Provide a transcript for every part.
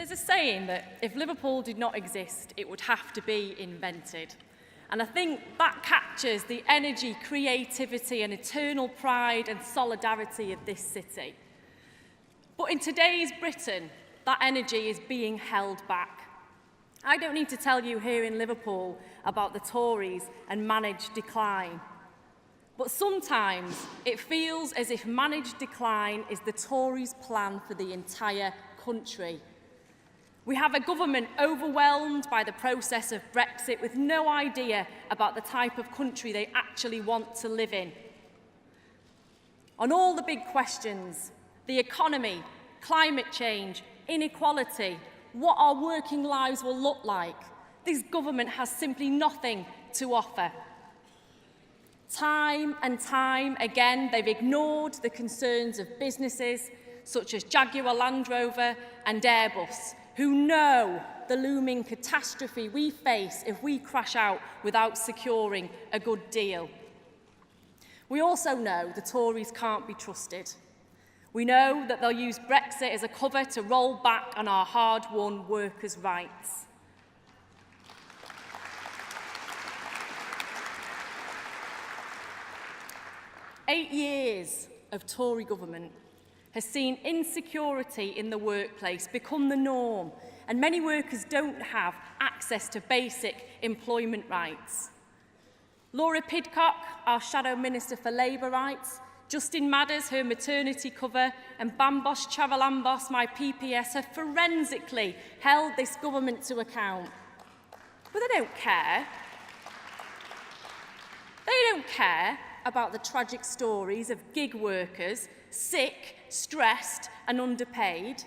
There's a saying that if Liverpool did not exist, it would have to be invented. And I think that captures the energy, creativity and eternal pride and solidarity of this city. But in today's Britain, that energy is being held back. I don't need to tell you here in Liverpool about the Tories and managed decline. But sometimes it feels as if managed decline is the Tories' plan for the entire country. We have a government overwhelmed by the process of Brexit with no idea about the type of country they actually want to live in. On all the big questions, the economy, climate change, inequality, what our working lives will look like, this government has simply nothing to offer. Time and time again, they've ignored the concerns of businesses such as Jaguar Land Rover and Airbus, who know the looming catastrophe we face if we crash out without securing a good deal. We also know the Tories can't be trusted. We know that they'll use Brexit as a cover to roll back on our hard-won workers' rights. Eight years of Tory government has seen insecurity in the workplace become the norm, and many workers don't have access to basic employment rights. Laura Pidcock, our Shadow Minister for Labour Rights, Justin Madders, her maternity cover, and Bambos Chavalambos, my PPS, have forensically held this government to account. But they don't care. They don't care about the tragic stories of gig workers, sick, stressed and underpaid.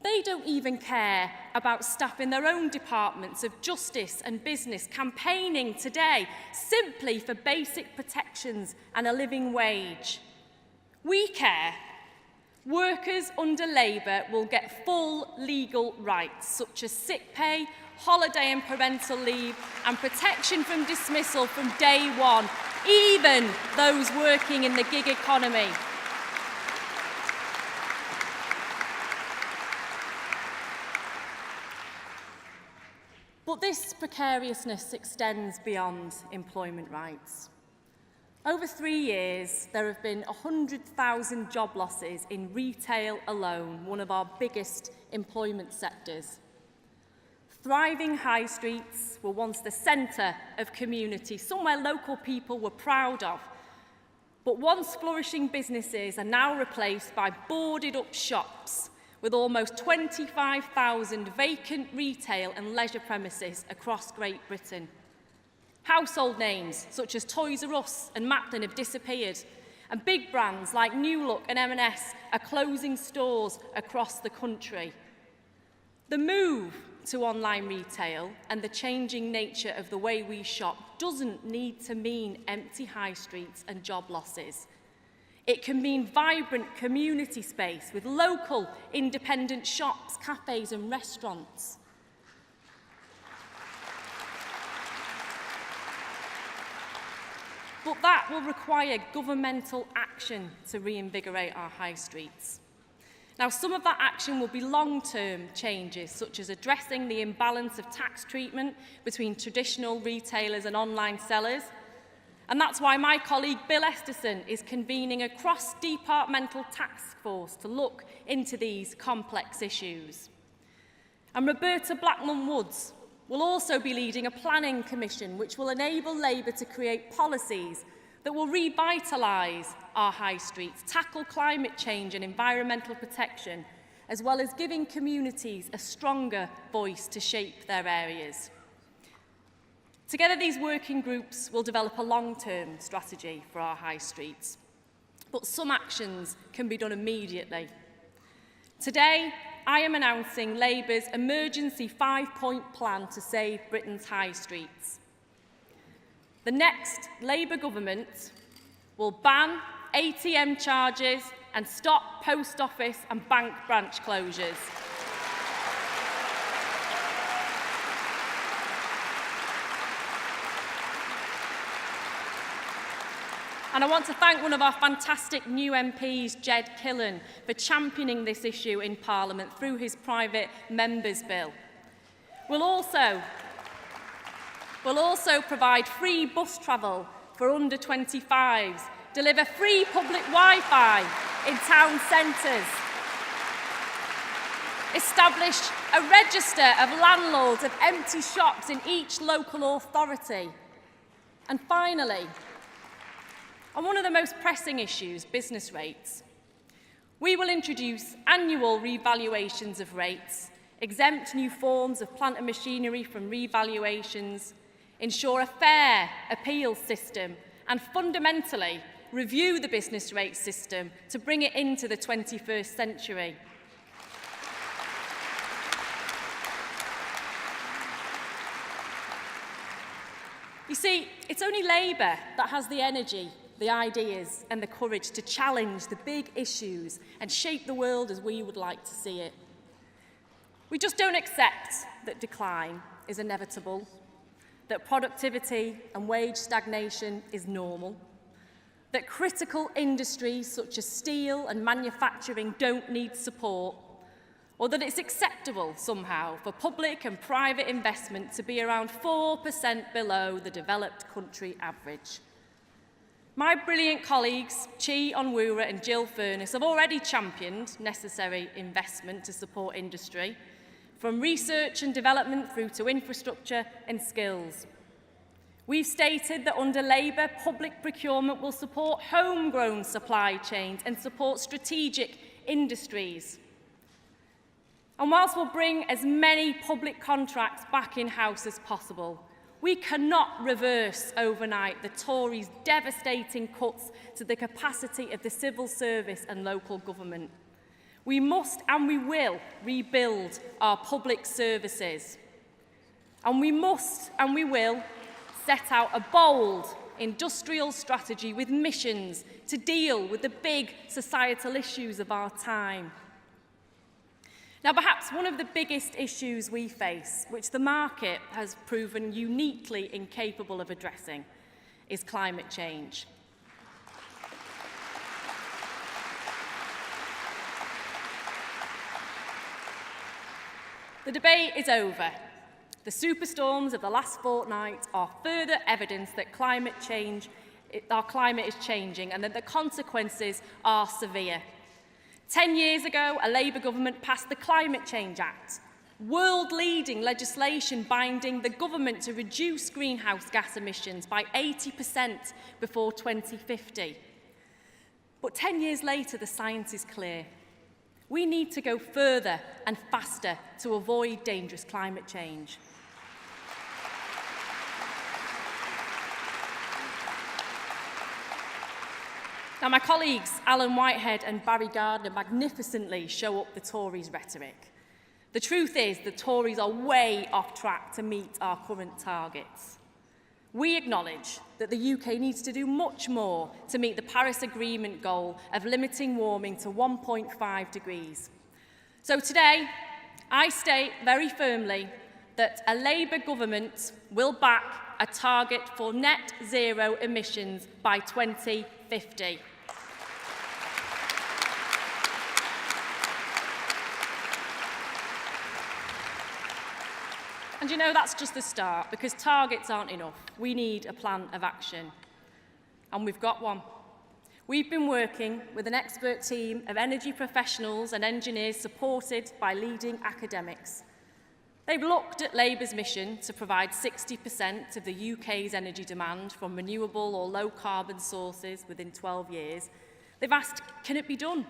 They don't even care about staff in their own departments of justice and business campaigning today simply for basic protections and a living wage. We care. Workers under Labour will get full legal rights such as sick pay, holiday and parental leave and protection from dismissal from day one, even those working in the gig economy. But this precariousness extends beyond employment rights. Over 3 years, there have been 100,000 job losses in retail alone, one of our biggest employment sectors. Thriving high streets were once the centre of community, somewhere local people were proud of. But once flourishing businesses are now replaced by boarded-up shops, with almost 25,000 vacant retail and leisure premises across Great Britain. Household names such as Toys R Us and Macklin have disappeared, and big brands like New Look and M&S are closing stores across the country. The move to online retail and the changing nature of the way we shop doesn't need to mean empty high streets and job losses. It can mean vibrant community space with local independent shops, cafes and restaurants. But that will require governmental action to reinvigorate our high streets. Now, some of that action will be long-term changes, such as addressing the imbalance of tax treatment between traditional retailers and online sellers. And that's why my colleague Bill Esterson is convening a cross-departmental task force to look into these complex issues. And Roberta Blackman-Woods will also be leading a planning commission which will enable Labour to create policies that will revitalise our high streets, tackle climate change and environmental protection, as well as giving communities a stronger voice to shape their areas. Together, these working groups will develop a long-term strategy for our high streets. But some actions can be done immediately. Today, I am announcing Labour's emergency 5-point plan to save Britain's high streets. The next Labour government will ban ATM charges and stop post office and bank branch closures. And I want to thank one of our fantastic new MPs, Jed Killen, for championing this issue in Parliament through his private members' bill. We'll also provide free bus travel for under 25s, deliver free public Wi-Fi in town centres, establish a register of landlords of empty shops in each local authority. And finally, on one of the most pressing issues, business rates, we will introduce annual revaluations of rates, exempt new forms of plant and machinery from revaluations, ensure a fair appeals system, and fundamentally review the business rate system to bring it into the 21st century. You see, it's only Labour that has the energy, the ideas and the courage to challenge the big issues and shape the world as we would like to see it. We just don't accept that decline is inevitable, that productivity and wage stagnation is normal, that critical industries such as steel and manufacturing don't need support, or that it's acceptable somehow for public and private investment to be around 4% below the developed country average. My brilliant colleagues, Chi Onwurah and Jill Furness, have already championed necessary investment to support industry, from research and development through to infrastructure and skills. We've stated that under Labour, public procurement will support homegrown supply chains and support strategic industries. And whilst we'll bring as many public contracts back in-house as possible, we cannot reverse overnight the Tories' devastating cuts to the capacity of the civil service and local government. We must and we will rebuild our public services. And we must and we will set out a bold industrial strategy with missions to deal with the big societal issues of our time. Now, perhaps one of the biggest issues we face, which the market has proven uniquely incapable of addressing, is climate change. The debate is over. The superstorms of the last fortnight are further evidence that our climate is changing and that the consequences are severe. 10 years ago, a Labour government passed the Climate Change Act, world-leading legislation binding the government to reduce greenhouse gas emissions by 80% before 2050. But 10 years later, the science is clear. We need to go further and faster to avoid dangerous climate change. Now, my colleagues Alan Whitehead and Barry Gardiner magnificently show up the Tories' rhetoric. The truth is the Tories are way off track to meet our current targets. We acknowledge that the UK needs to do much more to meet the Paris Agreement goal of limiting warming to 1.5 degrees. So today, I state very firmly that a Labour government will back a target for net zero emissions by 2050. And you know, that's just the start, because targets aren't enough. We need a plan of action. And we've got one. We've been working with an expert team of energy professionals and engineers supported by leading academics. They've looked at Labour's mission to provide 60% of the UK's energy demand from renewable or low-carbon sources within 12 years. They've asked, can it be done?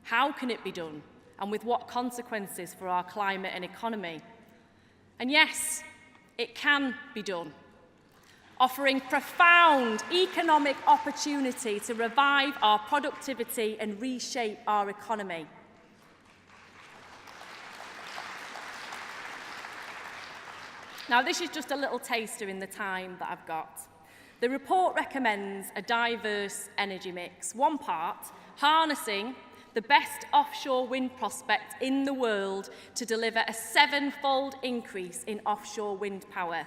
How can it be done? And with what consequences for our climate and economy? And yes, it can be done, offering profound economic opportunity to revive our productivity and reshape our economy. Now, this is just a little taster in the time that I've got. The report recommends a diverse energy mix. One part, harnessing the best offshore wind prospect in the world to deliver a 7-fold increase in offshore wind power.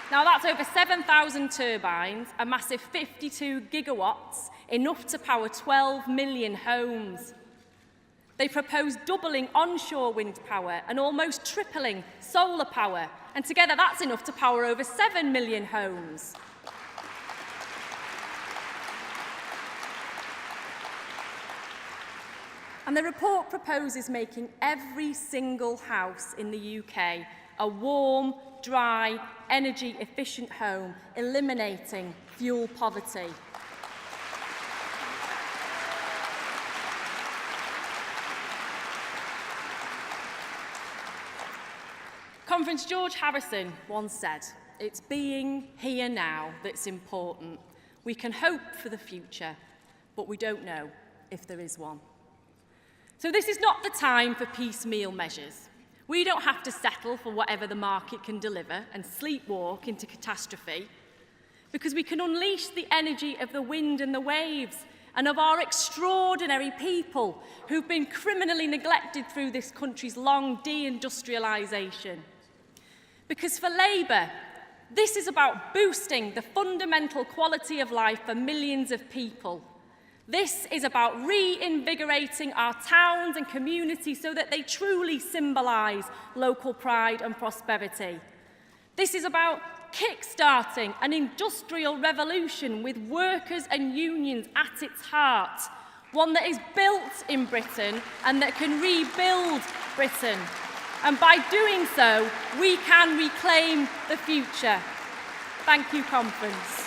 Now that's over 7,000 turbines, a massive 52 gigawatts, enough to power 12 million homes. They propose doubling onshore wind power and almost tripling solar power, and together that's enough to power over 7 million homes. And the report proposes making every single house in the UK a warm, dry, energy-efficient home, eliminating fuel poverty. Conference George Harrison once said, "It's being here now that's important. We can hope for the future, but we don't know if there is one." So this is not the time for piecemeal measures. We don't have to settle for whatever the market can deliver and sleepwalk into catastrophe, because we can unleash the energy of the wind and the waves and of our extraordinary people who've been criminally neglected through this country's long deindustrialisation. Because for Labour, this is about boosting the fundamental quality of life for millions of people. This is about reinvigorating our towns and communities so that they truly symbolise local pride and prosperity. This is about kick-starting an industrial revolution with workers and unions at its heart, one that is built in Britain and that can rebuild Britain. And by doing so, we can reclaim the future. Thank you, Conference.